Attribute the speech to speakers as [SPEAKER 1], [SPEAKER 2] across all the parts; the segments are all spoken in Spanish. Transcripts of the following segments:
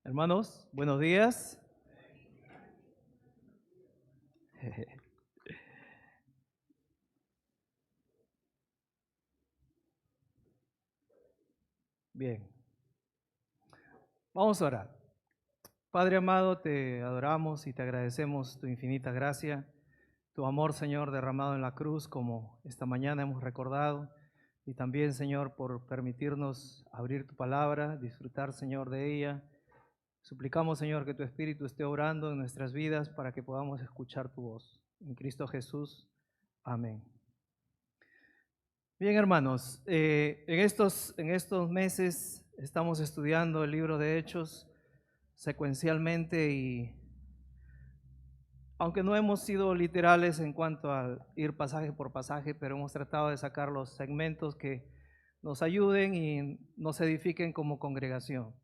[SPEAKER 1] Hermanos, buenos días. Bien, vamos a orar. Padre amado, te adoramos y te agradecemos tu infinita gracia, tu amor, Señor, derramado en la cruz, como esta mañana hemos recordado, y también, Señor, por permitirnos abrir tu palabra, disfrutar, Señor, de ella. Suplicamos, Señor, que tu Espíritu esté obrando en nuestras vidas para que podamos escuchar tu voz. En Cristo Jesús. Amén. Bien, hermanos, en estos meses estamos estudiando el libro de Hechos secuencialmente y aunque no hemos sido literales en cuanto a ir pasaje por pasaje, pero hemos tratado de sacar los segmentos que nos ayuden y nos edifiquen como congregación.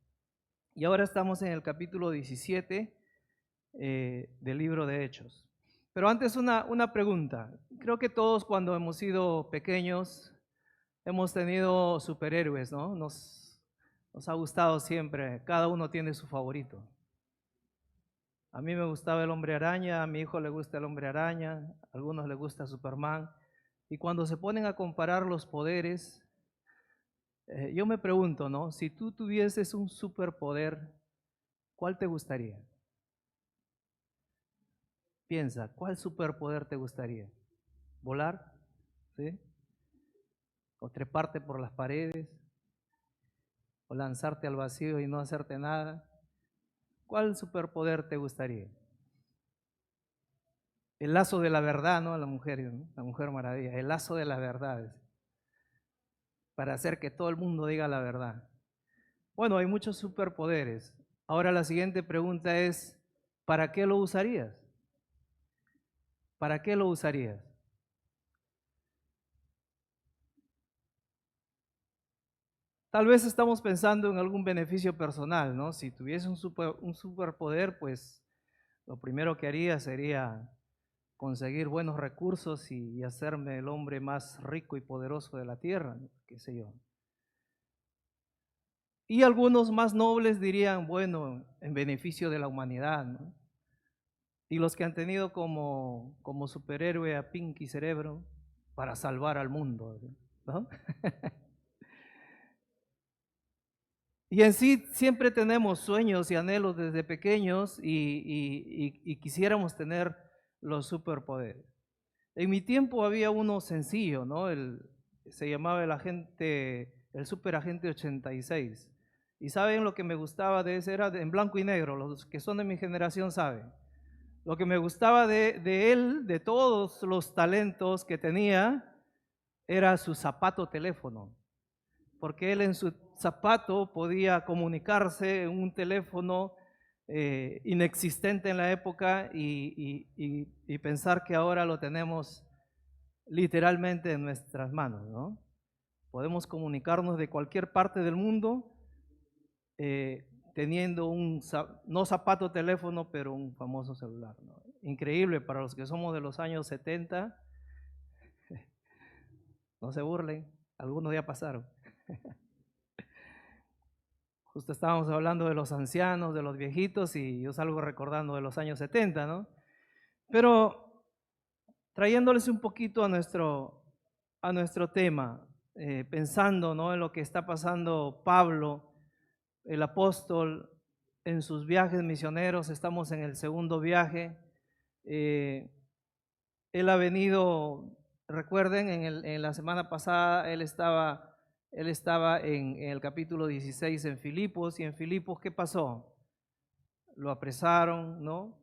[SPEAKER 1] Y ahora estamos en el capítulo 17 del libro de Hechos. Pero antes una pregunta. Creo que todos cuando hemos sido pequeños hemos tenido superhéroes, ¿no? Nos ha gustado siempre, cada uno tiene su favorito. A mí me gustaba el Hombre Araña, a mi hijo le gusta el Hombre Araña, a algunos le gusta Superman. Y cuando se ponen a comparar los poderes, yo me pregunto, ¿no? Si tú tuvieses un superpoder, ¿cuál te gustaría? Piensa, ¿cuál superpoder te gustaría? ¿Volar? ¿Sí? ¿O treparte por las paredes? ¿O lanzarte al vacío y no hacerte nada? ¿Cuál superpoder te gustaría? El lazo de la verdad, ¿no? La mujer, ¿no? La mujer maravilla, el lazo de la verdad, para hacer que todo el mundo diga la verdad. Bueno, hay muchos superpoderes. Ahora la siguiente pregunta es, ¿para qué lo usarías? ¿Para qué lo usarías? Tal vez estamos pensando en algún beneficio personal, ¿no? Si tuviese un superpoder, pues lo primero que haría sería conseguir buenos recursos y hacerme el hombre más rico y poderoso de la tierra, ¿no? Qué sé yo. Y algunos más nobles dirían, bueno, en beneficio de la humanidad, ¿no? Y los que han tenido como superhéroe a Pinky Cerebro para salvar al mundo, ¿no? Y en sí siempre tenemos sueños y anhelos desde pequeños y quisiéramos tener los superpoderes. En mi tiempo había uno sencillo, ¿no? Se llamaba el superagente 86. Y saben lo que me gustaba de ese, era en blanco y negro, los que son de mi generación saben. Lo que me gustaba de él, de todos los talentos que tenía, era su zapato teléfono, porque él en su zapato podía comunicarse en un teléfono inexistente en la época y pensar que ahora lo tenemos literalmente en nuestras manos, ¿no? Podemos comunicarnos de cualquier parte del mundo teniendo no zapato teléfono, pero un famoso celular, ¿no? Increíble para los que somos de los años 70, no se burlen, algunos ya pasaron. Justo estábamos hablando de los ancianos, de los viejitos, y yo salgo recordando de los años 70, ¿no? Pero trayéndoles un poquito a nuestro tema, pensando, ¿no?, en lo que está pasando Pablo, el apóstol, en sus viajes misioneros. Estamos en el segundo viaje. Eh, Él ha venido, recuerden, en la semana pasada él estaba en el capítulo 16 en Filipos, y en Filipos, ¿qué pasó? Lo apresaron, ¿no?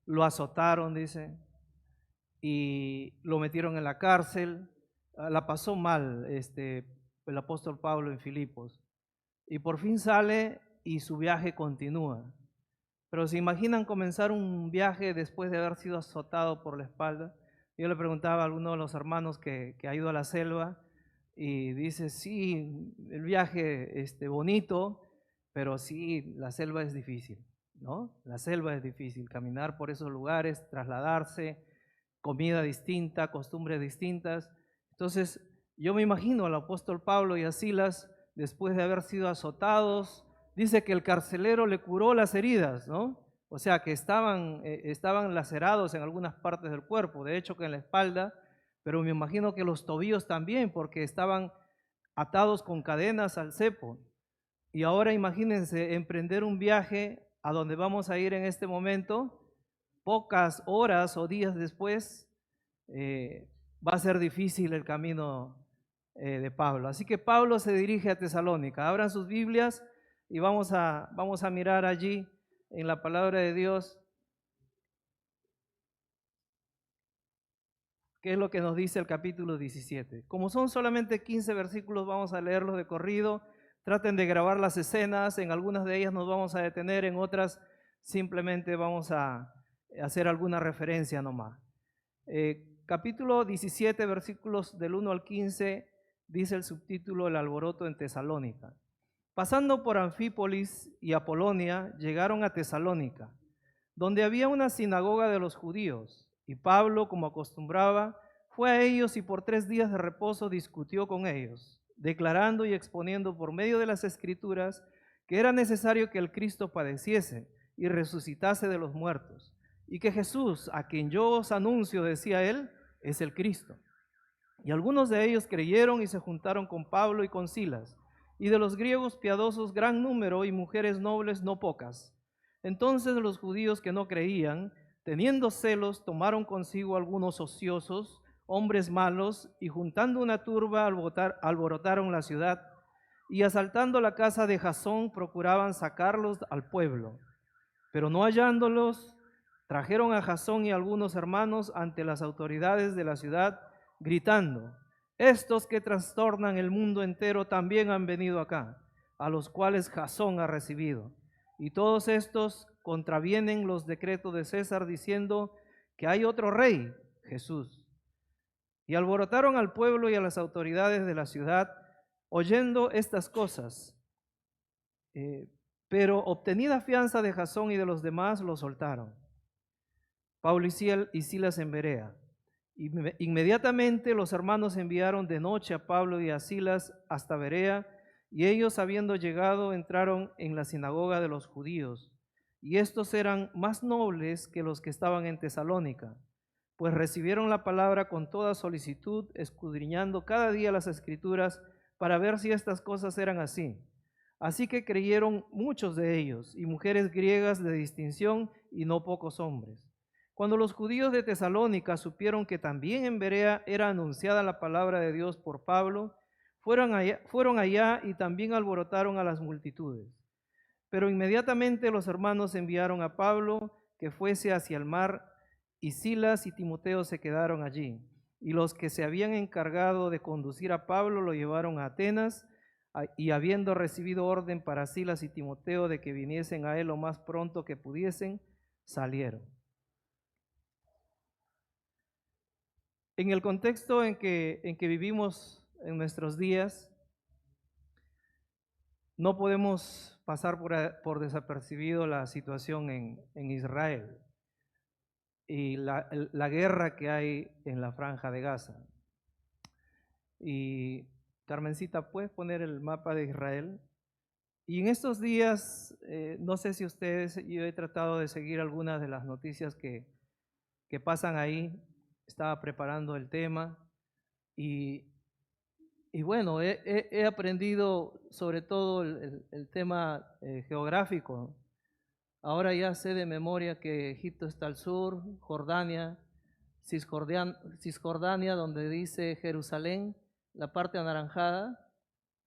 [SPEAKER 1] Lo azotaron, dice, y lo metieron en la cárcel. La pasó mal el apóstol Pablo en Filipos. Y por fin sale y su viaje continúa. Pero ¿se imaginan comenzar un viaje después de haber sido azotado por la espalda? Yo le preguntaba a alguno de los hermanos que ha ido a la selva y dice, sí, el viaje bonito, pero sí, la selva es difícil, ¿no? La selva es difícil, caminar por esos lugares, trasladarse, comida distinta, costumbres distintas. Entonces, yo me imagino al apóstol Pablo y a Silas, después de haber sido azotados, dice que el carcelero le curó las heridas, ¿no? O sea, que estaban lacerados en algunas partes del cuerpo, de hecho que en la espalda, pero me imagino que los tobillos también, porque estaban atados con cadenas al cepo. Y ahora imagínense emprender un viaje a donde vamos a ir en este momento, pocas horas o días después, va a ser difícil el camino de Pablo. Así que Pablo se dirige a Tesalónica. Abran sus Biblias y vamos a mirar allí en la palabra de Dios qué es lo que nos dice el capítulo 17. Como son solamente 15 versículos, vamos a leerlos de corrido. Traten de grabar las escenas, en algunas de ellas nos vamos a detener, en otras simplemente vamos a hacer alguna referencia nomás. Capítulo 17, versículos del 1 al 15, dice el subtítulo El alboroto en Tesalónica. Pasando por Anfípolis y Apolonia, llegaron a Tesalónica, donde había una sinagoga de los judíos, y Pablo, como acostumbraba, fue a ellos y por 3 días de reposo discutió con ellos, declarando y exponiendo por medio de las Escrituras que era necesario que el Cristo padeciese y resucitase de los muertos, y que Jesús, a quien yo os anuncio, decía él, es el Cristo. Y algunos de ellos creyeron y se juntaron con Pablo y con Silas, y de los griegos piadosos gran número y mujeres nobles no pocas. Entonces los judíos que no creían, teniendo celos, tomaron consigo algunos ociosos, hombres malos, y juntando una turba alborotaron la ciudad, y asaltando la casa de Jasón procuraban sacarlos al pueblo. Pero no hallándolos, trajeron a Jasón y algunos hermanos ante las autoridades de la ciudad, gritando: estos que trastornan el mundo entero también han venido acá, a los cuales Jasón ha recibido. Y todos estos contravienen los decretos de César, diciendo que hay otro rey, Jesús. Y alborotaron al pueblo y a las autoridades de la ciudad, oyendo estas cosas. Pero obtenida fianza de Jasón y de los demás, lo soltaron. Pablo y Silas en Berea. Inmediatamente los hermanos enviaron de noche a Pablo y a Silas hasta Berea, y ellos, habiendo llegado, entraron en la sinagoga de los judíos. Y estos eran más nobles que los que estaban en Tesalónica, pues recibieron la palabra con toda solicitud, escudriñando cada día las Escrituras para ver si estas cosas eran así. Así que creyeron muchos de ellos, y mujeres griegas de distinción, y no pocos hombres. Cuando los judíos de Tesalónica supieron que también en Berea era anunciada la palabra de Dios por Pablo, fueron allá y también alborotaron a las multitudes. Pero inmediatamente los hermanos enviaron a Pablo que fuese hacia el mar, y Silas y Timoteo se quedaron allí. Y los que se habían encargado de conducir a Pablo lo llevaron a Atenas, y habiendo recibido orden para Silas y Timoteo de que viniesen a él lo más pronto que pudiesen, salieron. En el contexto en que vivimos en nuestros días, no podemos pasar por desapercibido la situación en Israel y la guerra que hay en la Franja de Gaza. Y Carmencita, ¿puedes poner el mapa de Israel? Y en estos días, no sé si ustedes, yo he tratado de seguir algunas de las noticias que pasan ahí. Estaba preparando el tema y bueno, he aprendido sobre todo el tema geográfico. Ahora ya sé de memoria que Egipto está al sur, Jordania, Cisjordania, donde dice Jerusalén, la parte anaranjada,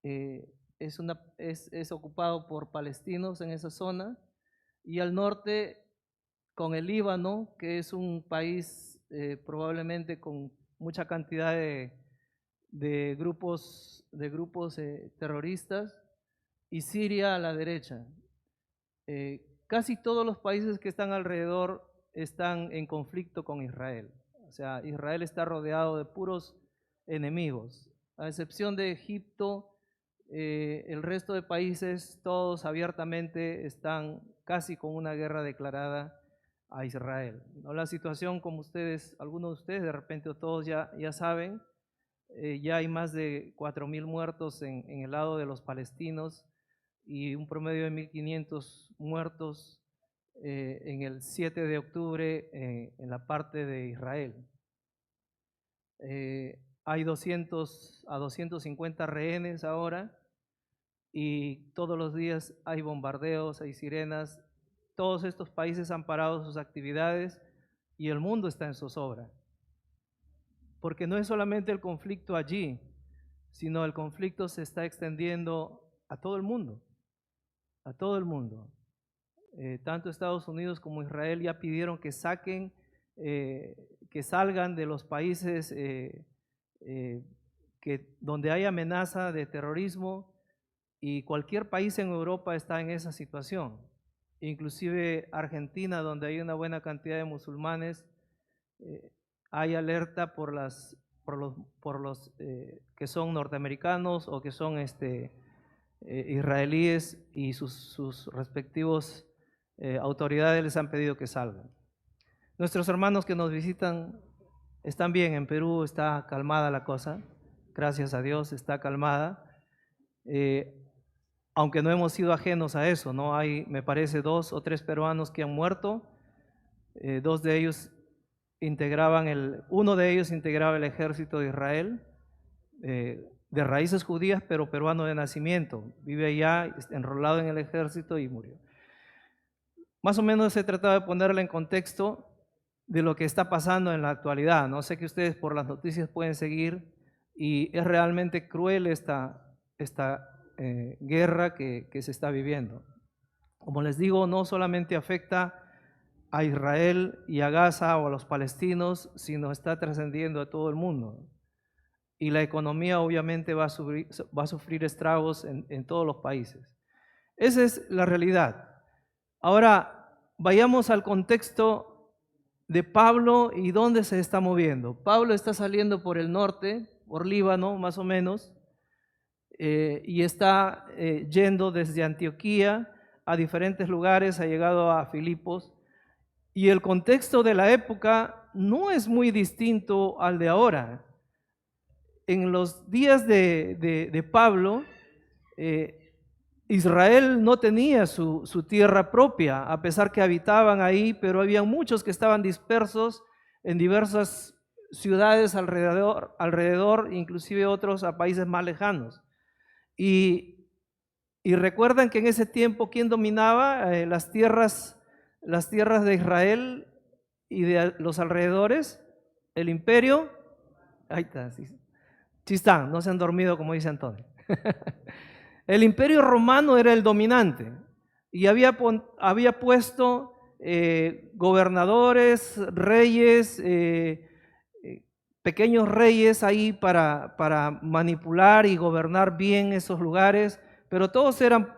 [SPEAKER 1] es ocupado por palestinos en esa zona, y al norte con el Líbano, que es un país probablemente con mucha cantidad de grupos terroristas, y Siria a la derecha. Casi todos los países que están alrededor están en conflicto con Israel. O sea, Israel está rodeado de puros enemigos, a excepción de Egipto. El resto de países, todos abiertamente están casi con una guerra declarada a Israel. ¿No? La situación, como ustedes, algunos de ustedes de repente o todos ya saben, ya hay más de 4.000 muertos en el lado de los palestinos, y un promedio de 1.500 muertos en el 7 de octubre en la parte de Israel. Hay 200 a 250 rehenes ahora y todos los días hay bombardeos, hay sirenas. Todos estos países han parado sus actividades y el mundo está en zozobra. Porque no es solamente el conflicto allí, sino el conflicto se está extendiendo a todo el mundo, a todo el mundo. Tanto Estados Unidos como Israel ya pidieron que saquen, que salgan de los países donde hay amenaza de terrorismo, y cualquier país en Europa está en esa situación. Inclusive Argentina, donde hay una buena cantidad de musulmanes, hay alerta por los que son norteamericanos o que son israelíes, y sus respectivos autoridades les han pedido que salgan. Nuestros hermanos que nos visitan están bien. En Perú está calmada la cosa, gracias a Dios está calmada, aunque no hemos sido ajenos a eso, ¿no? Hay, me parece, 2 o 3 peruanos que han muerto. 2 de ellos uno de ellos integraba el ejército de Israel, de raíces judías, pero peruano de nacimiento. Vive allá, enrolado en el ejército, y murió. Más o menos he tratado de ponerle en contexto de lo que está pasando en la actualidad. No sé que ustedes por las noticias pueden seguir, y es realmente cruel esta guerra que se está viviendo. Como les digo, no solamente afecta a Israel y a Gaza o a los palestinos, sino está trascendiendo a todo el mundo. Y la economía obviamente va a sufrir estragos en todos los países. Esa es la realidad. Ahora, vayamos al contexto de Pablo y dónde se está moviendo. Pablo está saliendo por el norte, por Líbano más o menos, y está yendo desde Antioquía a diferentes lugares, ha llegado a Filipos, y el contexto de la época no es muy distinto al de ahora. En los días de Pablo, Israel no tenía su tierra propia, a pesar que habitaban ahí, pero había muchos que estaban dispersos en diversas ciudades alrededor, inclusive otros a países más lejanos. Y recuerdan que en ese tiempo, ¿quién dominaba las tierras de Israel y de los alrededores? El imperio. Ahí está, sí están, no se han dormido como dice Antonio. El imperio romano era el dominante y había puesto gobernadores, reyes, pequeños reyes ahí para manipular y gobernar bien esos lugares, pero todos eran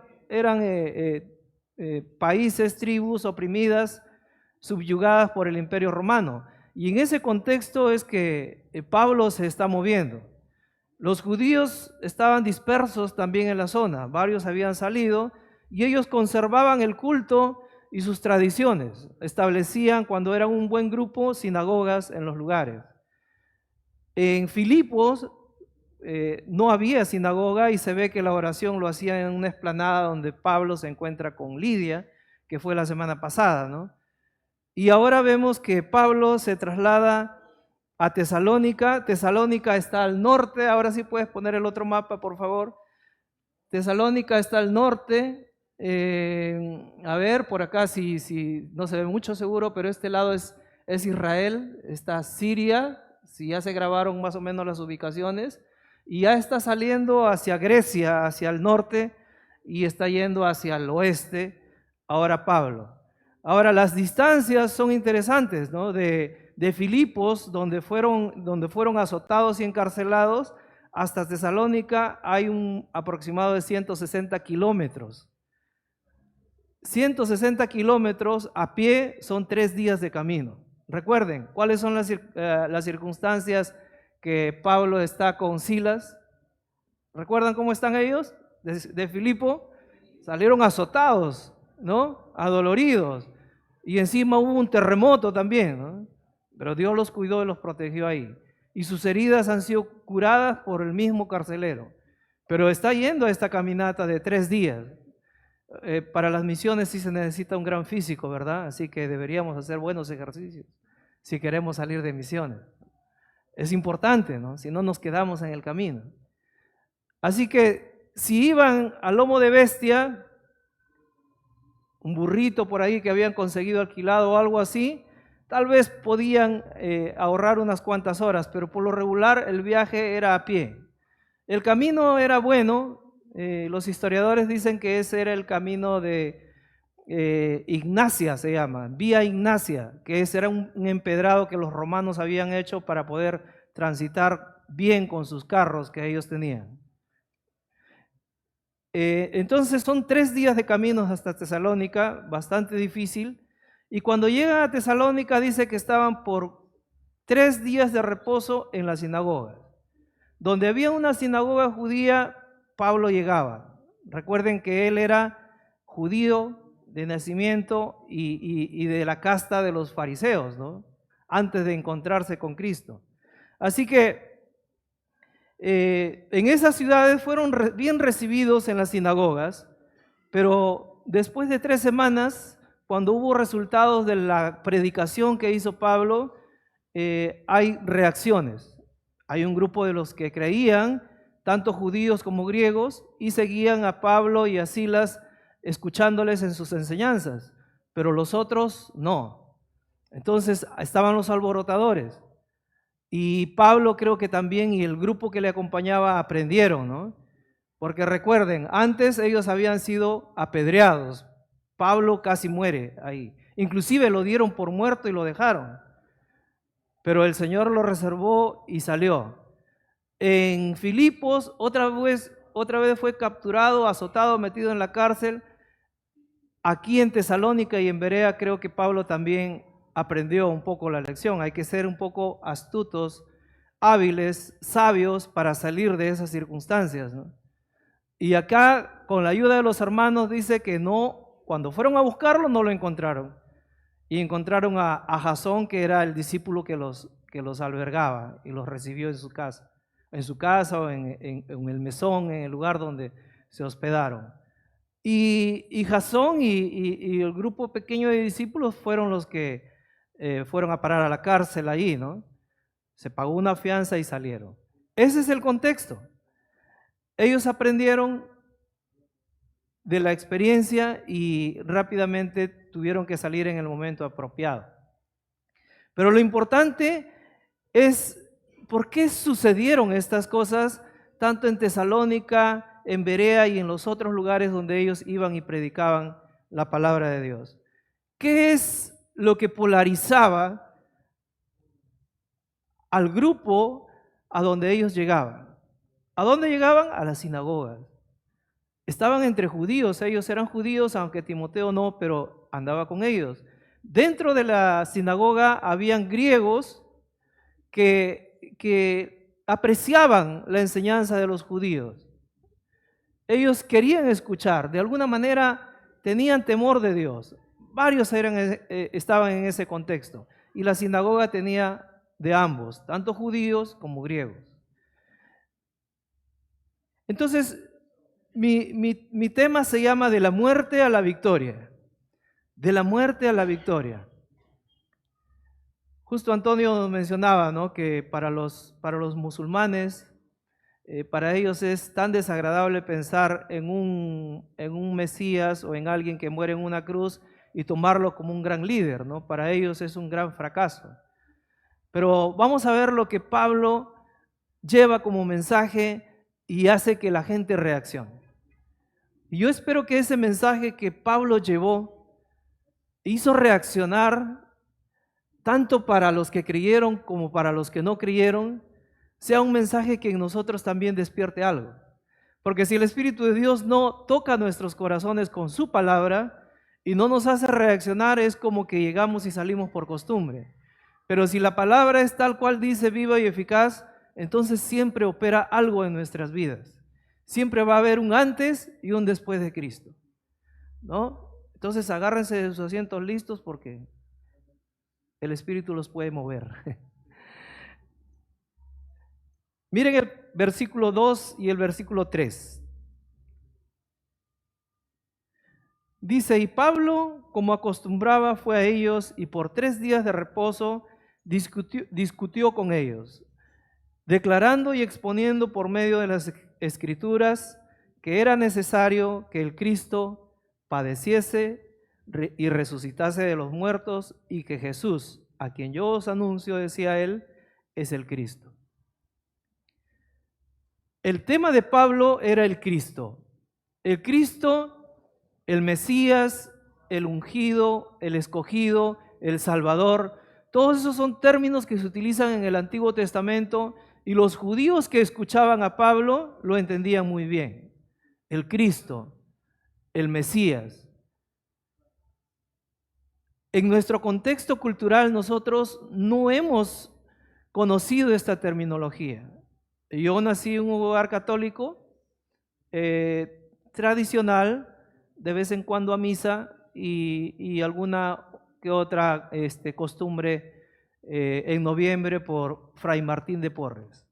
[SPEAKER 1] países, tribus oprimidas, subyugadas por el imperio romano. Y en ese contexto es que Pablo se está moviendo. Los judíos estaban dispersos también en la zona, varios habían salido, y ellos conservaban el culto y sus tradiciones. Establecían, cuando eran un buen grupo, sinagogas en los lugares. En Filipos no había sinagoga, y se ve que la oración lo hacían en una explanada donde Pablo se encuentra con Lidia, que fue la semana pasada, ¿no? Y ahora vemos que Pablo se traslada a Tesalónica. Tesalónica está al norte. Ahora sí puedes poner el otro mapa, por favor. Tesalónica está al norte. A ver, por acá si no se ve mucho seguro, pero este lado es Israel, está Siria, si ya se grabaron más o menos las ubicaciones, y ya está saliendo hacia Grecia, hacia el norte, y está yendo hacia el oeste ahora Pablo. Ahora, las distancias son interesantes, ¿no? De Filipos, donde fueron azotados y encarcelados, hasta Tesalónica hay un aproximado de 160 kilómetros. 160 kilómetros a pie son 3 días de camino. Recuerden, ¿cuáles son las circunstancias que Pablo está con Silas? ¿Recuerdan cómo están ellos? De Filipo salieron azotados, ¿no? Adoloridos. Y encima hubo un terremoto también, ¿no? Pero Dios los cuidó y los protegió ahí. Y sus heridas han sido curadas por el mismo carcelero. Pero está yendo a esta caminata de 3 días. Para las misiones sí se necesita un gran físico, ¿verdad? Así que deberíamos hacer buenos ejercicios si queremos salir de misiones. Es importante, ¿no? Si no nos quedamos en el camino. Así que si iban a lomo de bestia, un burrito por ahí que habían conseguido alquilado o algo así, tal vez podían ahorrar unas cuantas horas, pero por lo regular el viaje era a pie. El camino era bueno, los historiadores dicen que ese era el camino de Ignacia, se llama, Vía Ignacia, que ese era un empedrado que los romanos habían hecho para poder transitar bien con sus carros que ellos tenían. Entonces son 3 días de caminos hasta Tesalónica, bastante difícil, y cuando llegan a Tesalónica dice que estaban por 3 días de reposo en la sinagoga. Donde había una sinagoga judía, Pablo llegaba. Recuerden que él era judío de nacimiento y de la casta de los fariseos, ¿no? Antes de encontrarse con Cristo. Así que en esas ciudades fueron bien recibidos en las sinagogas, pero después de 3 semanas, cuando hubo resultados de la predicación que hizo Pablo, hay reacciones. Hay un grupo de los que creían, tanto judíos como griegos, y seguían a Pablo y a Silas escuchándoles en sus enseñanzas, pero los otros no. Entonces estaban los alborotadores. Y Pablo creo que también y el grupo que le acompañaba aprendieron, ¿no? Porque recuerden, antes ellos habían sido apedreados. Pablo casi muere ahí. Inclusive lo dieron por muerto y lo dejaron. Pero el Señor lo reservó y salió. En Filipos otra vez fue capturado, azotado, metido en la cárcel. Aquí en Tesalónica y en Berea creo que Pablo también aprendió un poco la lección. Hay que ser un poco astutos, hábiles, sabios para salir de esas circunstancias, ¿no? Y acá, con la ayuda de los hermanos, dice que no, cuando fueron a buscarlo no lo encontraron. Y encontraron a Jasón, que era el discípulo que los albergaba y los recibió en su casa o en el mesón, en el lugar donde se hospedaron. Y Jasón y el grupo pequeño de discípulos fueron los que fueron a parar a la cárcel allí, ¿no? Se pagó una fianza y salieron. Ese es el contexto. Ellos aprendieron de la experiencia y rápidamente tuvieron que salir en el momento apropiado. Pero lo importante es por qué sucedieron estas cosas tanto en Tesalónica, en Berea y en los otros lugares donde ellos iban y predicaban la palabra de Dios. ¿Qué es lo que polarizaba al grupo a donde ellos llegaban? ¿A dónde llegaban? A las sinagogas. Estaban entre judíos, ellos eran judíos, aunque Timoteo no, pero andaba con ellos. Dentro de la sinagoga habían griegos que apreciaban la enseñanza de los judíos. Ellos querían escuchar, de alguna manera tenían temor de Dios. Varios estaban en ese contexto. Y la sinagoga tenía de ambos, tanto judíos como griegos. Entonces, mi tema se llama de la muerte a la victoria. De la muerte a la victoria. Justo Antonio nos mencionaba, ¿no?, que para los musulmanes, para ellos es tan desagradable pensar en un Mesías o en alguien que muere en una cruz y tomarlo como un gran líder, ¿no? Para ellos es un gran fracaso. Pero vamos a ver lo que Pablo lleva como mensaje y hace que la gente reaccione. Y yo espero que ese mensaje que Pablo llevó hizo reaccionar tanto para los que creyeron como para los que no creyeron, sea un mensaje que en nosotros también despierte algo. Porque si el Espíritu de Dios no toca nuestros corazones con su palabra y no nos hace reaccionar, es como que llegamos y salimos por costumbre. Pero si la palabra es tal cual dice, viva y eficaz, entonces siempre opera algo en nuestras vidas. Siempre va a haber un antes y un después de Cristo, ¿no? Entonces agárrense de sus asientos listos porque el Espíritu los puede mover. Miren el versículo 2 y el versículo 3. Dice, y Pablo, como acostumbraba, fue a ellos y por 3 días de reposo discutió con ellos, declarando y exponiendo por medio de las Escrituras que era necesario que el Cristo padeciese y resucitase de los muertos, y que Jesús, a quien yo os anuncio, decía él, es el Cristo. El tema de Pablo era el Cristo, el Mesías, el ungido, el escogido, el Salvador. Todos esos son términos que se utilizan en el Antiguo Testamento y los judíos que escuchaban a Pablo lo entendían muy bien. El Cristo, el Mesías. En nuestro contexto cultural nosotros no hemos conocido esta terminología. Yo nací en un hogar católico tradicional, de vez en cuando a misa y alguna que otra costumbre en noviembre por Fray Martín de Porres.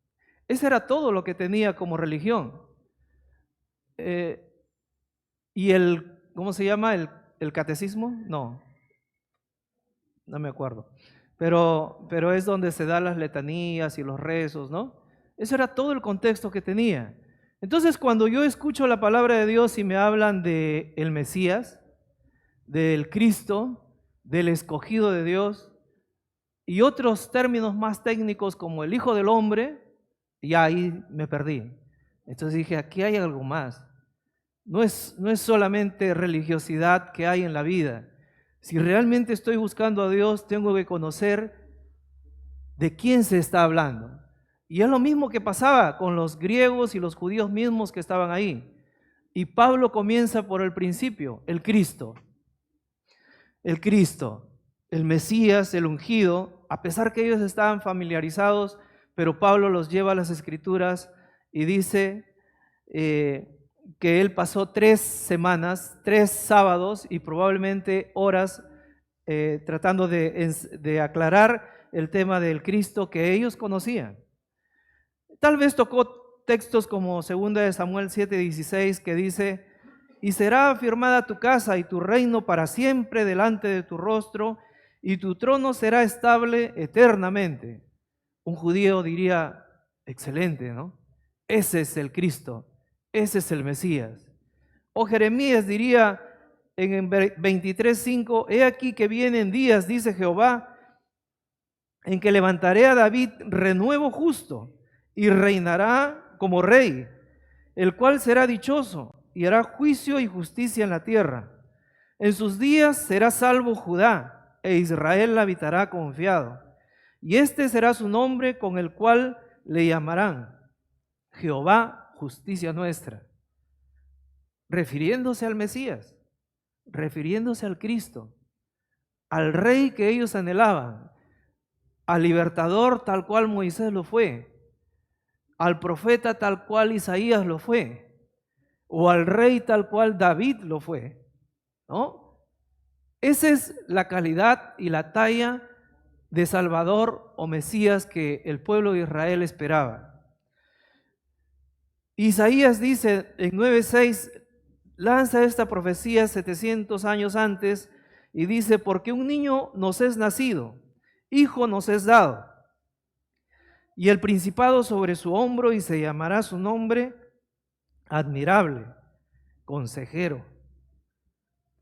[SPEAKER 1] Ese era todo lo que tenía como religión. Y ¿cómo se llama? ¿El catecismo? No me acuerdo. Pero es donde se dan las letanías y los rezos, ¿no? Eso era todo el contexto que tenía. Entonces, cuando yo escucho la palabra de Dios y me hablan de el Mesías, del Cristo, del escogido de Dios y otros términos más técnicos como el Hijo del Hombre, ya ahí me perdí. Entonces dije, aquí hay algo más. No es solamente religiosidad que hay en la vida. Si realmente estoy buscando a Dios, tengo que conocer de quién se está hablando. Y es lo mismo que pasaba con los griegos y los judíos mismos que estaban ahí. Y Pablo comienza por el principio, el Cristo. El Cristo, el Mesías, el ungido, a pesar que ellos estaban familiarizados, pero Pablo los lleva a las Escrituras y dice que él pasó 3 semanas, 3 sábados y probablemente horas tratando de aclarar el tema del Cristo que ellos conocían. Tal vez tocó textos como 2 de Samuel 7:16 que dice, y será afirmada tu casa y tu reino para siempre delante de tu rostro, y tu trono será estable eternamente. Un judío diría, excelente, ¿no? Ese es el Cristo, ese es el Mesías. O Jeremías diría en 23:5, he aquí que vienen días, dice Jehová, en que levantaré a David renuevo justo, y reinará como rey, el cual será dichoso y hará juicio y justicia en la tierra. En sus días será salvo Judá, e Israel habitará confiado. Y este será su nombre con el cual le llamarán Jehová, justicia nuestra. Refiriéndose al Mesías, refiriéndose al Cristo, al rey que ellos anhelaban, al libertador tal cual Moisés lo fue, al profeta tal cual Isaías lo fue, o al rey tal cual David lo fue, ¿no? Esa es la calidad y la talla de Salvador o Mesías que el pueblo de Israel esperaba. Isaías dice en 9:6, lanza esta profecía 700 años antes y dice, porque un niño nos es nacido, hijo nos es dado, y el principado sobre su hombro, y se llamará su nombre admirable, consejero,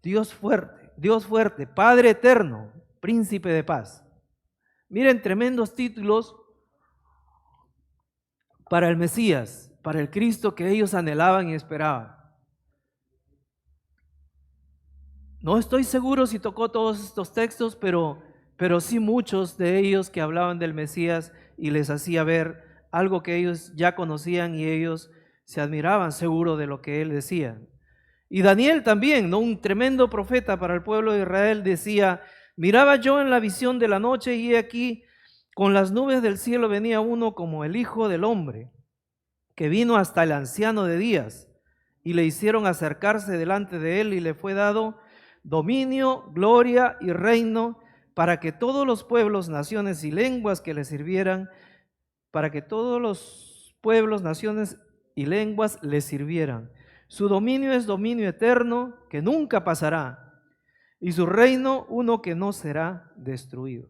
[SPEAKER 1] Dios fuerte, Padre eterno, príncipe de paz. Miren, tremendos títulos para el Mesías, para el Cristo que ellos anhelaban y esperaban. No estoy seguro si tocó todos estos textos, pero sí muchos de ellos que hablaban del Mesías y les hacía ver algo que ellos ya conocían y ellos se admiraban seguro de lo que él decía. Y Daniel también, ¿no? Un tremendo profeta para el pueblo de Israel, decía, miraba yo en la visión de la noche y he aquí, con las nubes del cielo venía uno como el Hijo del Hombre, que vino hasta el anciano de días, y le hicieron acercarse delante de él y le fue dado dominio, gloria y reino, para que todos los pueblos, naciones y lenguas que le sirvieran, para que todos los pueblos, naciones y lenguas le sirvieran. Su dominio es dominio eterno que nunca pasará, y su reino uno que no será destruido.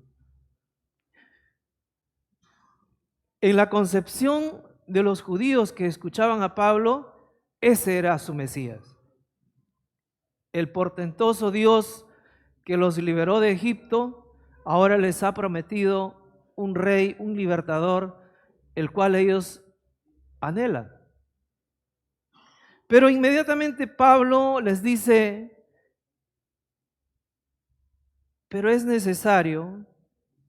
[SPEAKER 1] En la concepción de los judíos que escuchaban a Pablo, ese era su Mesías. El portentoso Dios que los liberó de Egipto, ahora les ha prometido un rey, un libertador, el cual ellos anhelan. Pero inmediatamente Pablo les dice, pero es necesario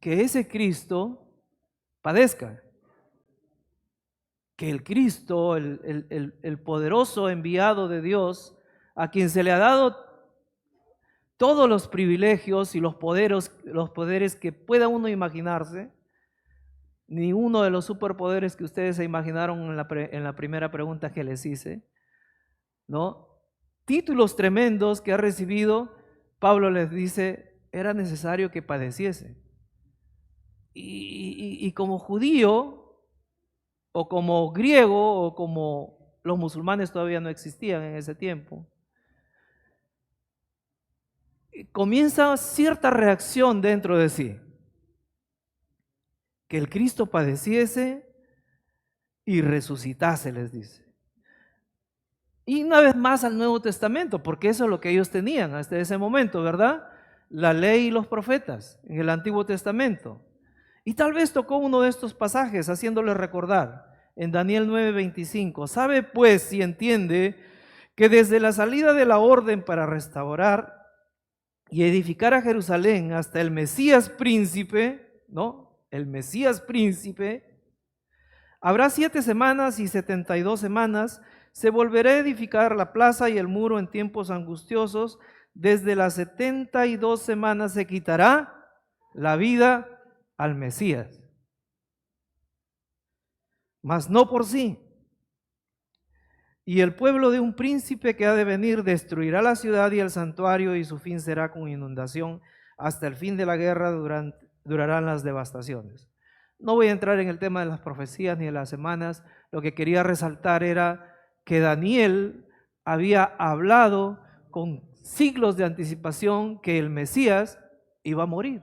[SPEAKER 1] que ese Cristo padezca, que el Cristo, el poderoso enviado de Dios, a quien se le ha dado todos los privilegios y los poderes que pueda uno imaginarse, ni uno de los superpoderes que ustedes se imaginaron en la primera pregunta que les hice, ¿no? Títulos tremendos que ha recibido, Pablo les dice, era necesario que padeciese. Y como judío, o como griego, o como los musulmanes todavía no existían en ese tiempo, comienza cierta reacción dentro de sí. Que el Cristo padeciese y resucitase, les dice. Y una vez más al Nuevo Testamento, porque eso es lo que ellos tenían hasta ese momento, ¿verdad? La ley y los profetas en el Antiguo Testamento. Y tal vez tocó uno de estos pasajes haciéndole recordar en Daniel 9:25. Sabe pues y entiende que desde la salida de la orden para restaurar y edificar a Jerusalén hasta el Mesías príncipe, ¿no? El Mesías príncipe, habrá 7 semanas y 72 semanas, se volverá a edificar la plaza y el muro en tiempos angustiosos, desde las 72 semanas se quitará la vida al Mesías, mas no por sí. Y el pueblo de un príncipe que ha de venir destruirá la ciudad y el santuario, y su fin será con inundación. Hasta el fin de la guerra durarán las devastaciones. No voy a entrar en el tema de las profecías ni de las semanas. Lo que quería resaltar era que Daniel había hablado con siglos de anticipación que el Mesías iba a morir,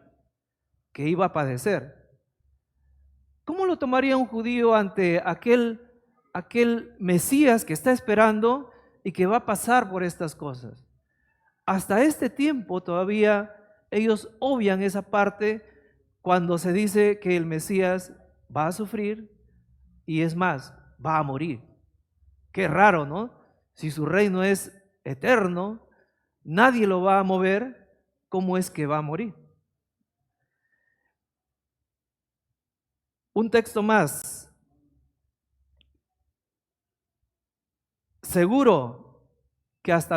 [SPEAKER 1] que iba a padecer. ¿Cómo lo tomaría un judío ante aquel Mesías que está esperando y que va a pasar por estas cosas? Hasta este tiempo todavía ellos obvian esa parte cuando se dice que el Mesías va a sufrir y es más, va a morir. Qué raro, ¿no? Si su reino es eterno, nadie lo va a mover, ¿cómo es que va a morir? Un texto más. Seguro que hasta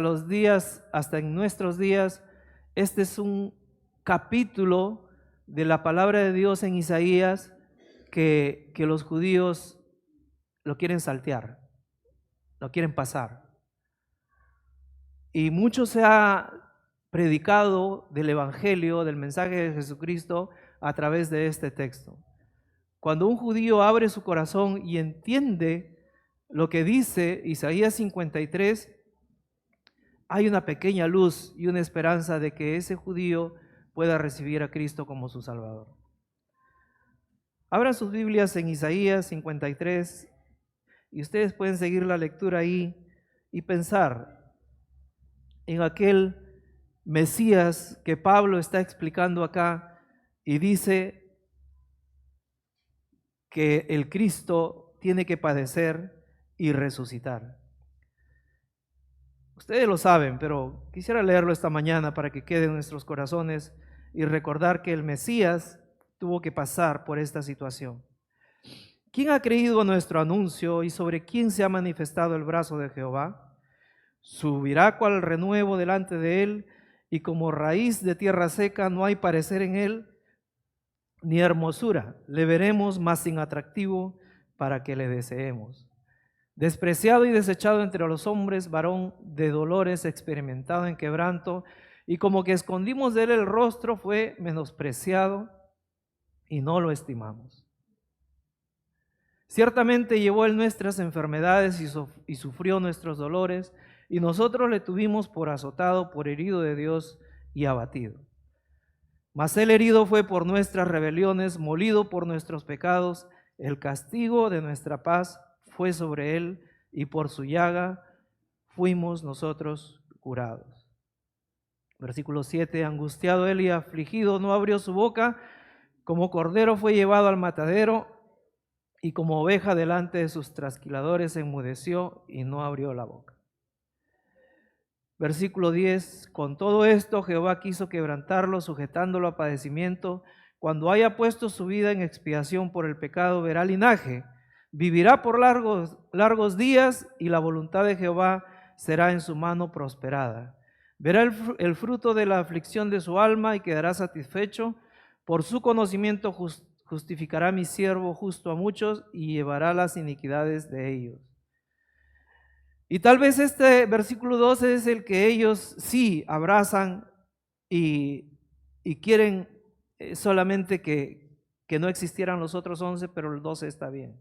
[SPEAKER 1] en nuestros días, este es un capítulo de la palabra de Dios en Isaías que los judíos lo quieren saltear, lo quieren pasar. Y mucho se ha predicado del Evangelio, del mensaje de Jesucristo a través de este texto. Cuando un judío abre su corazón y entiende lo que dice Isaías 53, hay una pequeña luz y una esperanza de que ese judío pueda recibir a Cristo como su Salvador. Abran sus Biblias en Isaías 53 y ustedes pueden seguir la lectura ahí y pensar en aquel Mesías que Pablo está explicando acá y dice que el Cristo tiene que padecer y resucitar. Ustedes lo saben, pero quisiera leerlo esta mañana para que quede en nuestros corazones y recordar que el Mesías tuvo que pasar por esta situación. ¿Quién ha creído a nuestro anuncio y sobre quién se ha manifestado el brazo de Jehová? Subirá cual renuevo delante de él, y como raíz de tierra seca no hay parecer en él, ni hermosura. Le veremos, mas sin atractivo, para que le deseemos. Despreciado y desechado entre los hombres, varón de dolores, experimentado en quebranto, y como que escondimos de él el rostro, fue menospreciado y no lo estimamos. Ciertamente llevó él nuestras enfermedades y sufrió nuestros dolores, y nosotros le tuvimos por azotado, por herido de Dios y abatido. Mas él herido fue por nuestras rebeliones, molido por nuestros pecados. El castigo de nuestra paz fue sobre él, y por su llaga fuimos nosotros curados. Versículo 7, angustiado él y afligido, no abrió su boca, como cordero fue llevado al matadero, y como oveja delante de sus trasquiladores enmudeció y no abrió la boca. Versículo 10, con todo esto Jehová quiso quebrantarlo, sujetándolo a padecimiento. Cuando haya puesto su vida en expiación por el pecado, verá linaje, vivirá por largos días, y la voluntad de Jehová será en su mano prosperada. Verá el fruto de la aflicción de su alma y quedará satisfecho. Por su conocimiento justificará a mi siervo justo a muchos y llevará las iniquidades de ellos. Y tal vez este versículo 12 es el que ellos sí abrazan y quieren solamente que no existieran los otros 11, pero el 12 está bien.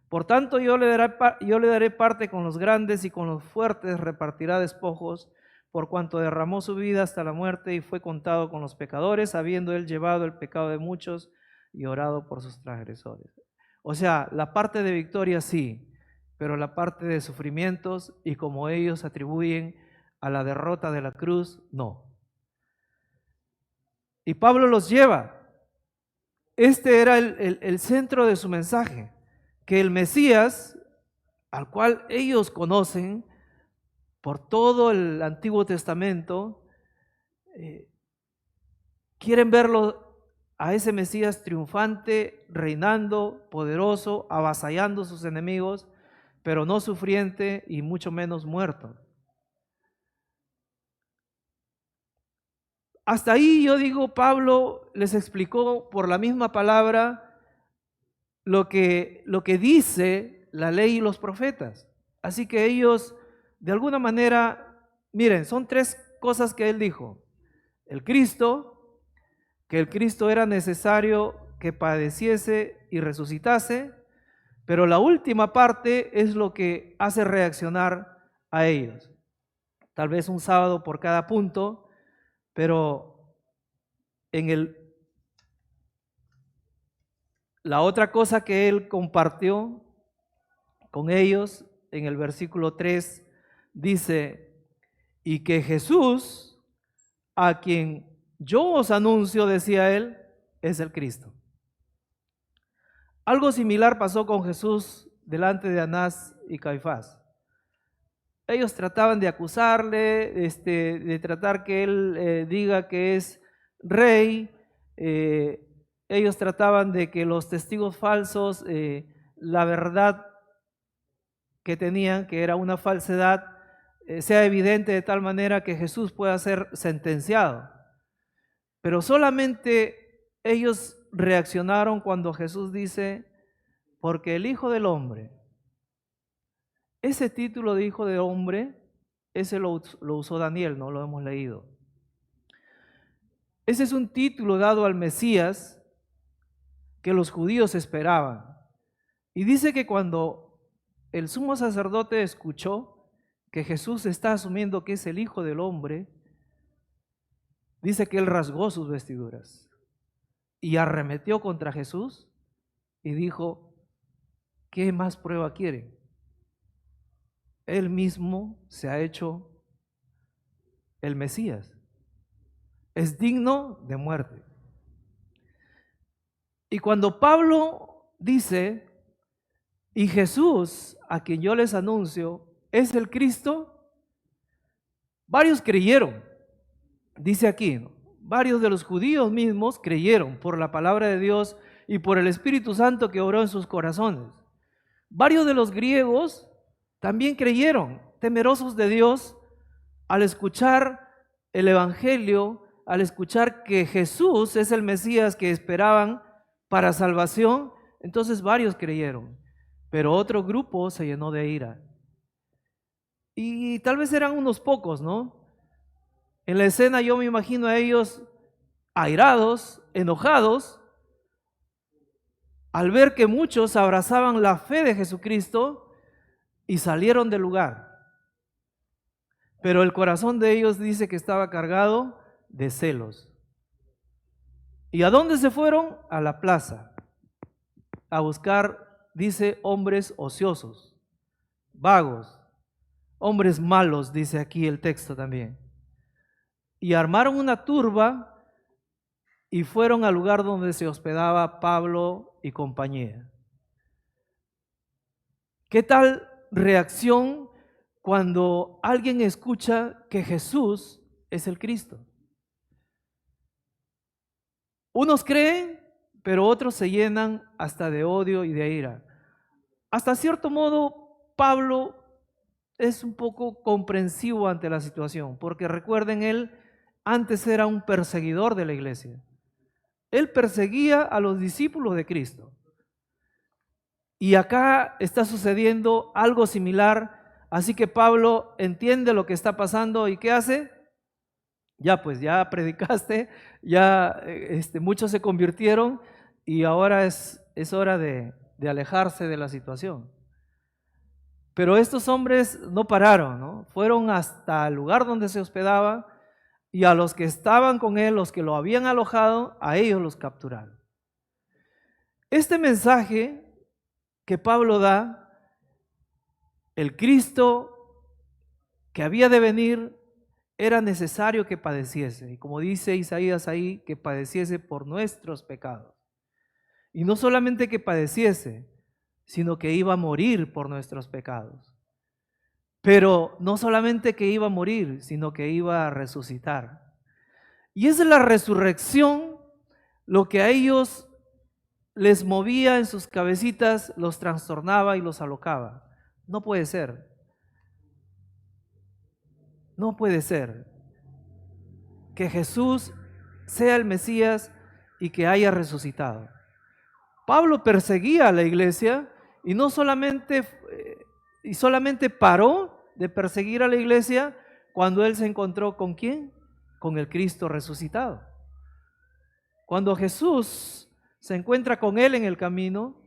[SPEAKER 1] Por tanto, yo le daré parte con los grandes, y con los fuertes repartirá despojos, por cuanto derramó su vida hasta la muerte y fue contado con los pecadores, habiendo él llevado el pecado de muchos y orado por sus transgresores. O sea, la parte de victoria sí, pero la parte de sufrimientos, y como ellos atribuyen a la derrota de la cruz, no. Y Pablo los lleva. Este era el centro de su mensaje, que el Mesías, al cual ellos conocen por todo el Antiguo Testamento, quieren verlo a ese Mesías triunfante, reinando, poderoso, avasallando a sus enemigos, pero no sufriente y mucho menos muerto. Hasta ahí yo digo, Pablo les explicó por la misma palabra lo que dice la ley y los profetas. Así que ellos, de alguna manera, miren, son tres cosas que él dijo. El Cristo, que el Cristo era necesario que padeciese y resucitase, pero la última parte es lo que hace reaccionar a ellos. Tal vez un sábado por cada punto, pero la otra cosa que él compartió con ellos en el versículo 3 dice, y que Jesús, a quien yo os anuncio, decía él, es el Cristo. Algo similar pasó con Jesús delante de Anás y Caifás. Ellos trataban de acusarle, de tratar que él diga que es rey. Ellos trataban de que los testigos falsos, la verdad que tenían, que era una falsedad, sea evidente de tal manera que Jesús pueda ser sentenciado. Pero solamente ellos reaccionaron cuando Jesús dice, porque el Hijo del Hombre, ese título de Hijo del Hombre, ese lo usó Daniel, no lo hemos leído. Ese es un título dado al Mesías que los judíos esperaban. Y dice que cuando el sumo sacerdote escuchó que Jesús está asumiendo que es el Hijo del Hombre, dice que él rasgó sus vestiduras y arremetió contra Jesús y dijo, ¿qué más prueba quieren? Él mismo se ha hecho el Mesías. Es digno de muerte. Y cuando Pablo dice, y Jesús, a quien yo les anuncio, es el Cristo, varios creyeron. Dice aquí, ¿no? Varios de los judíos mismos creyeron por la palabra de Dios y por el Espíritu Santo que obró en sus corazones. Varios de los griegos también creyeron, temerosos de Dios, al escuchar el Evangelio, al escuchar que Jesús es el Mesías que esperaban para salvación. Entonces varios creyeron, pero otro grupo se llenó de ira. Y tal vez eran unos pocos, ¿no? En la escena yo me imagino a ellos airados, enojados, al ver que muchos abrazaban la fe de Jesucristo y salieron del lugar. Pero el corazón de ellos dice que estaba cargado de celos. ¿Y a dónde se fueron? A la plaza, a buscar, dice, hombres ociosos, vagos, hombres malos, dice aquí el texto también. Y armaron una turba y fueron al lugar donde se hospedaba Pablo y compañía. ¿Qué tal reacción cuando alguien escucha que Jesús es el Cristo? Unos creen, pero otros se llenan hasta de odio y de ira. Hasta cierto modo, Pablo es un poco comprensivo ante la situación, porque recuerden, él antes era un perseguidor de la iglesia. Él perseguía a los discípulos de Cristo. Y acá está sucediendo algo similar, así que Pablo entiende lo que está pasando y ¿qué hace? Ya pues, ya predicaste, ya muchos se convirtieron y ahora es hora de alejarse de la situación. Pero estos hombres no pararon, ¿no? Fueron hasta el lugar donde se hospedaba y a los que estaban con él, los que lo habían alojado, a ellos los capturaron. Este mensaje que Pablo da, el Cristo que había de venir, era necesario que padeciese. Y como dice Isaías ahí, que padeciese por nuestros pecados. Y no solamente que padeciese, sino que iba a morir por nuestros pecados. Pero no solamente que iba a morir, sino que iba a resucitar. Y es la resurrección lo que a ellos les movía en sus cabecitas, los trastornaba y los alocaba. No puede ser. No puede ser que Jesús sea el Mesías y que haya resucitado. Pablo perseguía a la iglesia y no solamente paró de perseguir a la iglesia cuando él se encontró ¿con quién? Con el Cristo resucitado. Cuando Jesús se encuentra con él en el camino,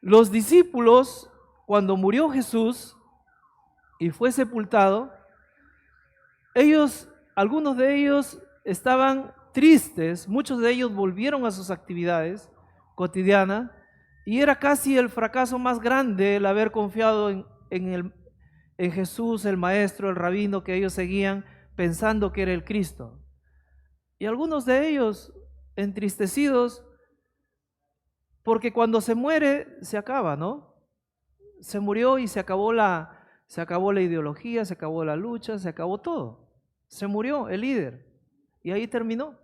[SPEAKER 1] los discípulos, cuando murió Jesús y fue sepultado, algunos de ellos estaban tristes, muchos de ellos volvieron a sus actividades cotidianas y era casi el fracaso más grande el haber confiado en Jesús, el maestro, el rabino que ellos seguían pensando que era el Cristo. Y algunos de ellos entristecidos porque cuando se muere se acaba, ¿no? Se murió y se acabó la ideología, se acabó la lucha, se acabó todo. Se murió el líder y ahí terminó.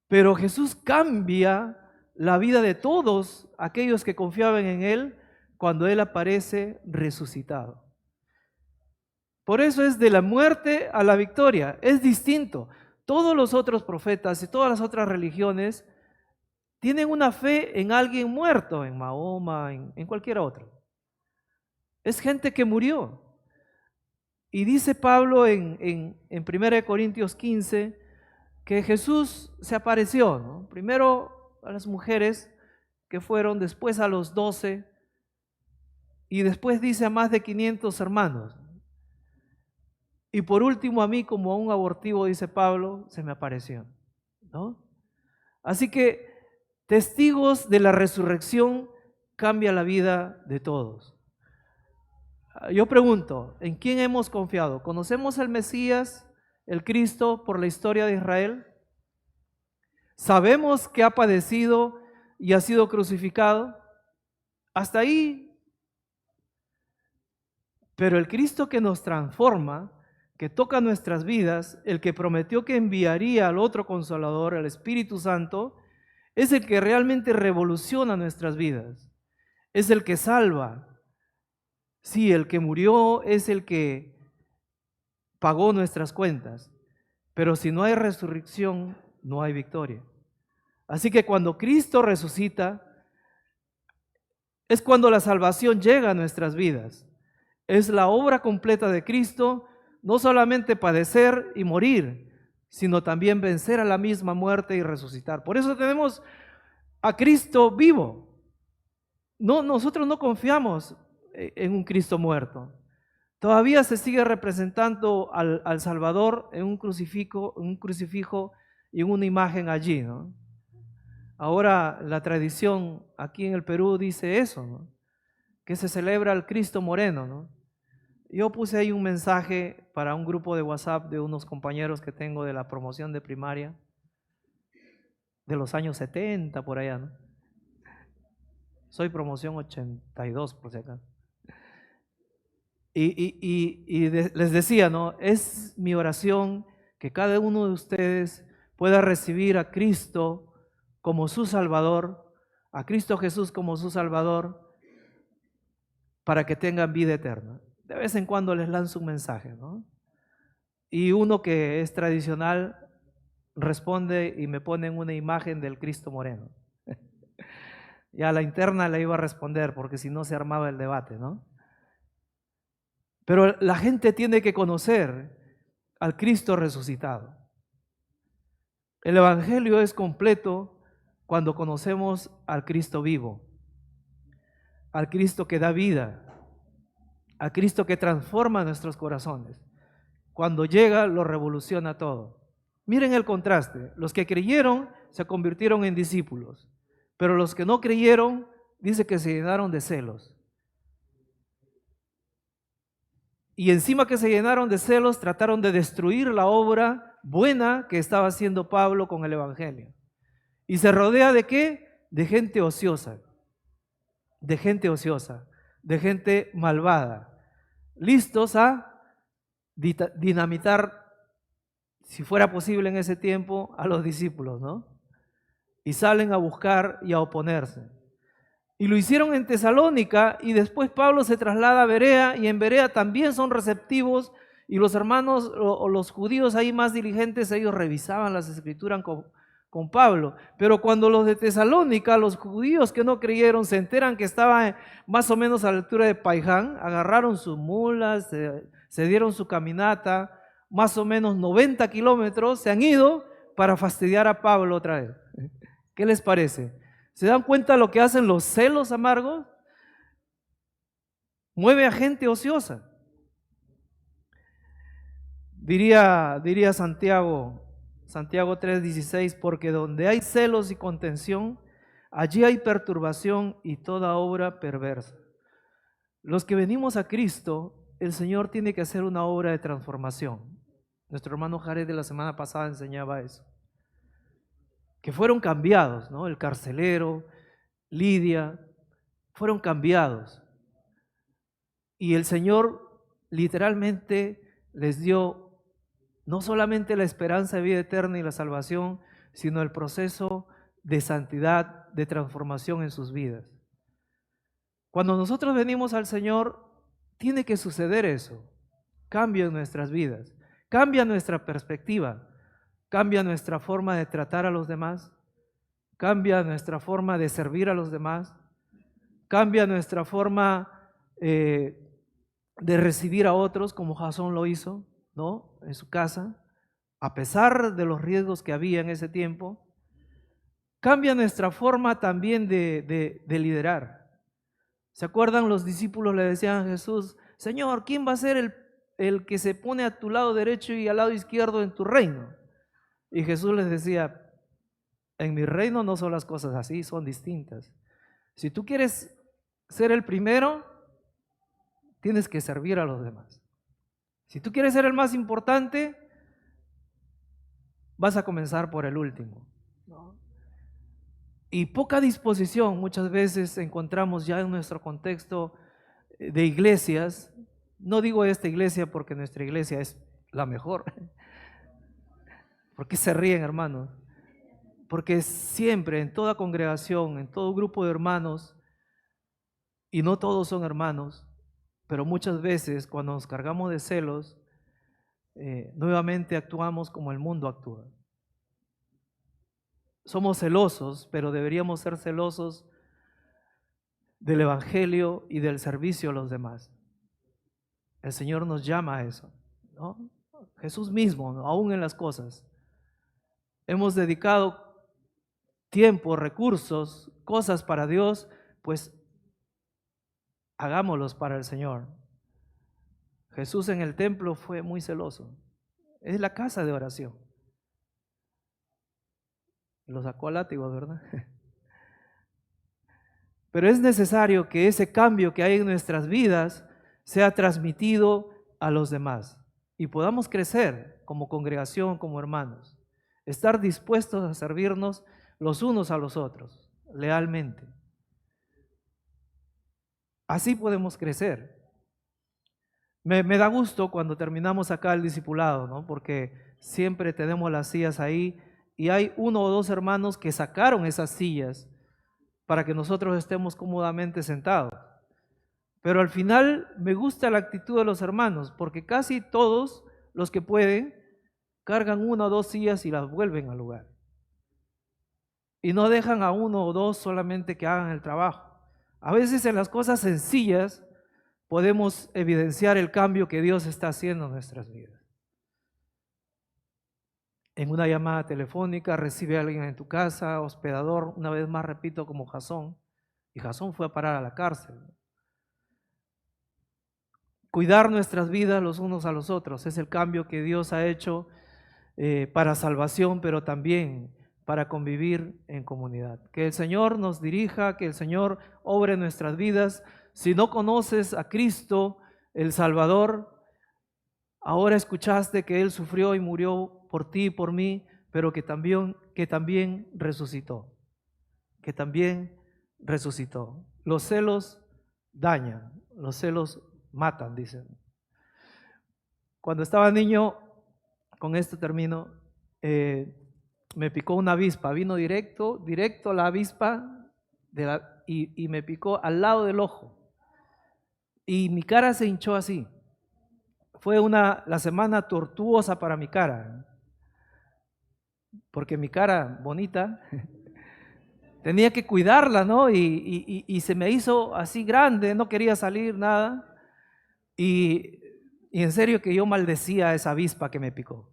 [SPEAKER 1] Pero Jesús cambia la vida de todos aquellos que confiaban en Él cuando Él aparece resucitado. Por eso es de la muerte a la victoria, es distinto. Todos los otros profetas y todas las otras religiones tienen una fe en alguien muerto, en Mahoma, en cualquier otro. Es gente que murió. Y dice Pablo en 1 Corintios 15 que Jesús se apareció, ¿no? Primero a las mujeres que fueron, después a los 12 y después dice a más de 500 hermanos. Y por último a mí como a un abortivo, dice Pablo, se me apareció, ¿no? Así que testigos de la resurrección cambia la vida de todos. Yo pregunto, ¿en quién hemos confiado? ¿Conocemos al Mesías, el Cristo, por la historia de Israel? ¿Sabemos que ha padecido y ha sido crucificado? Hasta ahí. Pero el Cristo que nos transforma, que toca nuestras vidas, el que prometió que enviaría al otro Consolador, el Espíritu Santo, es el que realmente revoluciona nuestras vidas. Es el que salva. Sí, el que murió es el que pagó nuestras cuentas, pero si no hay resurrección, no hay victoria. Así que cuando Cristo resucita, es cuando la salvación llega a nuestras vidas. Es la obra completa de Cristo, no solamente padecer y morir, sino también vencer a la misma muerte y resucitar. Por eso tenemos a Cristo vivo. No, nosotros no confiamos en un Cristo muerto. Todavía se sigue representando al Salvador en un crucifijo y en una imagen allí, ¿no? Ahora la tradición aquí en el Perú dice eso, ¿no? Que se celebra al Cristo moreno, ¿no? Yo puse ahí un mensaje para un grupo de WhatsApp de unos compañeros que tengo de la promoción de primaria, de los años 70 por allá, ¿no? Soy promoción 82 por si acaso. Les decía, ¿no? Es mi oración que cada uno de ustedes pueda recibir a Cristo como su Salvador, a Cristo Jesús como su Salvador, para que tengan vida eterna. De vez en cuando les lanzo un mensaje, ¿no? Y uno que es tradicional responde y me pone una imagen del Cristo moreno. Ya la interna le iba a responder porque si no se armaba el debate, ¿no? Pero la gente tiene que conocer al Cristo resucitado. El Evangelio es completo cuando conocemos al Cristo vivo, al Cristo que da vida, al Cristo que transforma nuestros corazones. Cuando llega, lo revoluciona todo. Miren el contraste. Los que creyeron se convirtieron en discípulos, pero los que no creyeron, dice que se llenaron de celos. Y encima que se llenaron de celos, trataron de destruir la obra buena que estaba haciendo Pablo con el Evangelio. ¿Y se rodea de qué? De gente ociosa, de gente ociosa, de gente malvada, listos a dinamitar, si fuera posible en ese tiempo, a los discípulos, ¿no? Y salen a buscar y a oponerse. Y lo hicieron en Tesalónica y después Pablo se traslada a Berea y en Berea también son receptivos y los hermanos o los judíos ahí más diligentes, ellos revisaban las escrituras con Pablo. Pero cuando los de Tesalónica, los judíos que no creyeron, se enteran que estaba más o menos a la altura de Paiján, agarraron sus mulas, se dieron su caminata, más o menos 90 kilómetros, se han ido para fastidiar a Pablo otra vez. ¿Qué les parece? ¿Se dan cuenta lo que hacen los celos amargos? Mueve a gente ociosa. Diría Santiago 3:16, porque donde hay celos y contención, allí hay perturbación y toda obra perversa. Los que venimos a Cristo, el Señor tiene que hacer una obra de transformación. Nuestro hermano Jared de la semana pasada enseñaba eso. Que fueron cambiados, ¿no? El carcelero, Lidia, fueron cambiados. Y el Señor literalmente les dio no solamente la esperanza de vida eterna y la salvación, sino el proceso de santidad, de transformación en sus vidas. Cuando nosotros venimos al Señor, tiene que suceder eso. Cambia en nuestras vidas, cambia nuestra perspectiva, cambia nuestra forma de tratar a los demás, cambia nuestra forma de servir a los demás, cambia nuestra forma de recibir a otros, como Jasón lo hizo, ¿no? En su casa, a pesar de los riesgos que había en ese tiempo. Cambia nuestra forma también de liderar. ¿Se acuerdan? Los discípulos le decían a Jesús: Señor, ¿quién va a ser el que se pone a tu lado derecho y al lado izquierdo en tu reino? Y Jesús les decía: en mi reino no son las cosas así, son distintas. Si tú quieres ser el primero, tienes que servir a los demás. Si tú quieres ser el más importante, vas a comenzar por el último, ¿no? Y poca disposición muchas veces encontramos ya en nuestro contexto de iglesias. No digo esta iglesia porque nuestra iglesia es la mejor. ¿Por qué se ríen, hermanos? Porque siempre, en toda congregación, en todo grupo de hermanos, y no todos son hermanos, pero muchas veces cuando nos cargamos de celos, nuevamente actuamos como el mundo actúa. Somos celosos, pero deberíamos ser celosos del Evangelio y del servicio a los demás. El Señor nos llama a eso, ¿no? Jesús mismo, ¿no? Aún en las cosas. Hemos dedicado tiempo, recursos, cosas para Dios, pues hagámoslos para el Señor. Jesús en el templo fue muy celoso. Es la casa de oración. Lo sacó a látigo, ¿verdad? Pero es necesario que ese cambio que hay en nuestras vidas sea transmitido a los demás y podamos crecer como congregación, como hermanos, estar dispuestos a servirnos los unos a los otros, lealmente. Así podemos crecer. Me da gusto cuando terminamos acá el discipulado, ¿no? Porque siempre tenemos las sillas ahí y hay 1 o 2 hermanos que sacaron esas sillas para que nosotros estemos cómodamente sentados. Pero al final me gusta la actitud de los hermanos, porque casi todos los que pueden cargan 1 o 2 sillas y las vuelven al lugar. Y no dejan a 1 o 2 solamente que hagan el trabajo. A veces en las cosas sencillas podemos evidenciar el cambio que Dios está haciendo en nuestras vidas. En una llamada telefónica recibe a alguien en tu casa, hospedador, una vez más repito, como Jasón, y Jasón fue a parar a la cárcel. Cuidar nuestras vidas los unos a los otros es el cambio que Dios ha hecho para salvación, pero también para convivir en comunidad. Que el Señor nos dirija, que el Señor obre en nuestras vidas. Si no conoces a Cristo, el Salvador, ahora escuchaste que Él sufrió y murió por ti y por mí, pero que también resucitó. Que también resucitó. Los celos dañan, los celos matan, dicen. Cuando estaba niño, con esto termino, me picó una avispa, vino directo la avispa y me picó al lado del ojo. Y mi cara se hinchó así. Fue la semana tortuosa para mi cara, porque mi cara bonita tenía que cuidarla, ¿no? Y se me hizo así grande, no quería salir nada. Y en serio que yo maldecía a esa avispa que me picó.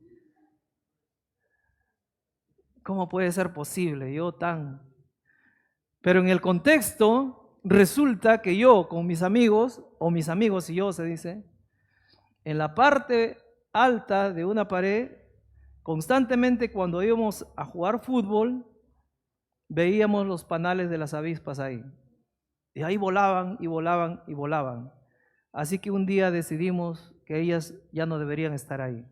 [SPEAKER 1] ¿Cómo puede ser posible? Pero en el contexto resulta que yo con mis amigos, o mis amigos y yo se dice, en la parte alta de una pared, constantemente cuando íbamos a jugar fútbol, veíamos los panales de las avispas ahí. Y ahí volaban y volaban y volaban. Así que un día decidimos que ellas ya no deberían estar ahí.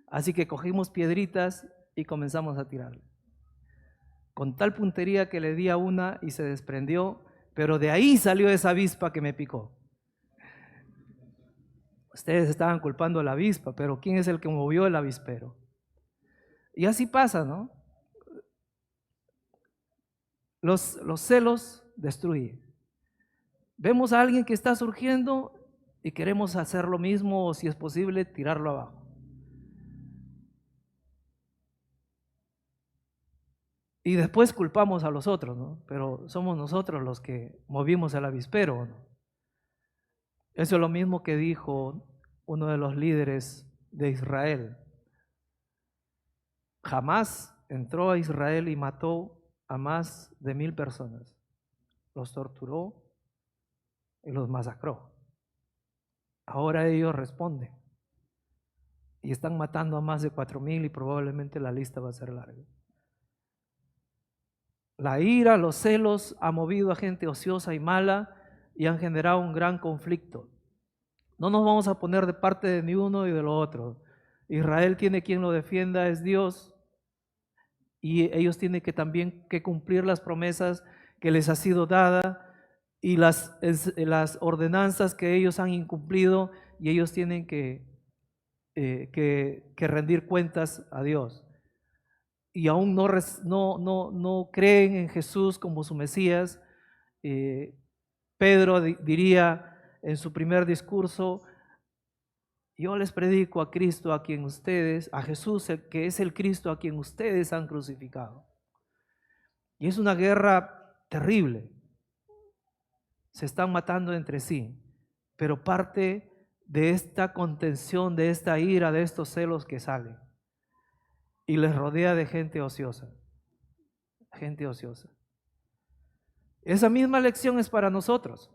[SPEAKER 1] Así que cogimos piedritas y comenzamos a tirarle. Con tal puntería que le di a una y se desprendió, pero de ahí salió esa avispa que me picó. Ustedes estaban culpando a la avispa, pero ¿quién es el que movió el avispero? Y así pasa, ¿no? Los celos destruyen. Vemos a alguien que está surgiendo y queremos hacer lo mismo o si es posible tirarlo abajo. Y después culpamos a los otros, ¿no? Pero somos nosotros los que movimos el avispero, ¿no? Eso es lo mismo que dijo uno de los líderes de Israel. Jamás entró a Israel y mató a más de 1000 personas. Los torturó y los masacró. Ahora ellos responden y están matando a más de 4000 y probablemente la lista va a ser larga. La ira, los celos han movido a gente ociosa y mala y han generado un gran conflicto. No nos vamos a poner de parte de ni uno y de lo otro. Israel tiene quien lo defienda, es Dios, y ellos tienen que también que cumplir las promesas que les ha sido dada y las ordenanzas que ellos han incumplido, y ellos tienen que rendir cuentas a Dios. Y aún no creen en Jesús como su Mesías. Pedro diría en su primer discurso: yo les predico a Cristo a quien ustedes, a Jesús, que es el Cristo a quien ustedes han crucificado. Y es una guerra terrible. Se están matando entre sí, pero parte de esta contención, de esta ira, de estos celos que salen, y les rodea de gente ociosa. gente ociosa. Esa misma lección es para nosotros.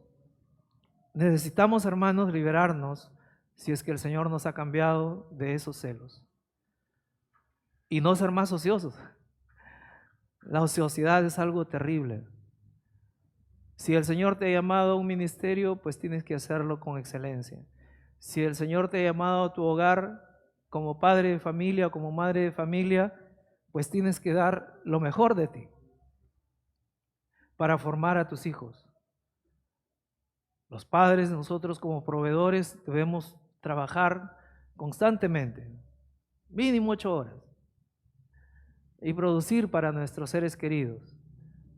[SPEAKER 1] Necesitamos, hermanos, liberarnos si es que el Señor nos ha cambiado de esos celos y no ser más ociosos. La ociosidad es algo terrible. Si el Señor te ha llamado a un ministerio, pues tienes que hacerlo con excelencia. Si el Señor te ha llamado a tu hogar como padre de familia o como madre de familia, pues tienes que dar lo mejor de ti para formar a tus hijos. Los padres, nosotros como proveedores, debemos trabajar constantemente, mínimo 8 horas, y producir para nuestros seres queridos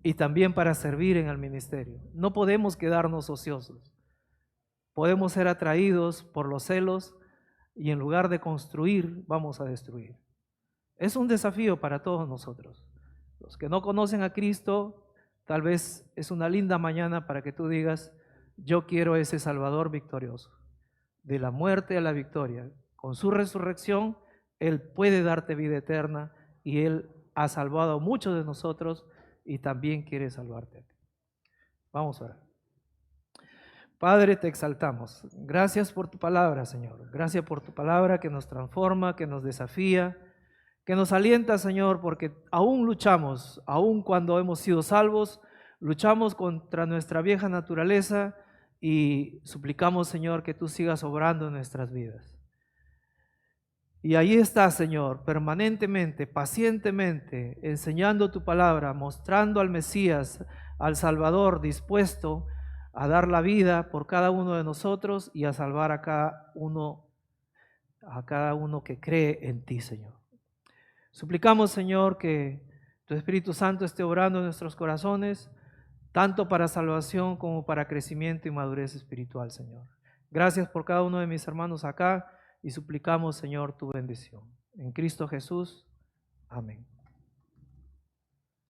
[SPEAKER 1] y también para servir en el ministerio. No podemos quedarnos ociosos. Podemos ser atraídos por los celos y en lugar de construir, vamos a destruir. Es un desafío para todos nosotros. Los que no conocen a Cristo, tal vez es una linda mañana para que tú digas: yo quiero ese Salvador victorioso, de la muerte a la victoria. Con su resurrección, Él puede darte vida eterna y Él ha salvado a muchos de nosotros y también quiere salvarte a ti. Vamos a orar. Padre, te exaltamos. Gracias por tu palabra, Señor. Gracias por tu palabra que nos transforma, que nos desafía, que nos alienta, Señor, porque aún luchamos, aún cuando hemos sido salvos, luchamos contra nuestra vieja naturaleza y suplicamos, Señor, que tú sigas obrando en nuestras vidas. Y ahí está, Señor, permanentemente, pacientemente, enseñando tu palabra, mostrando al Mesías, al Salvador, dispuesto a dar la vida por cada uno de nosotros y a salvar a cada uno que cree en ti, Señor. Suplicamos, Señor, que tu Espíritu Santo esté obrando en nuestros corazones, tanto para salvación como para crecimiento y madurez espiritual, Señor. Gracias por cada uno de mis hermanos acá y suplicamos, Señor, tu bendición. En Cristo Jesús. Amén.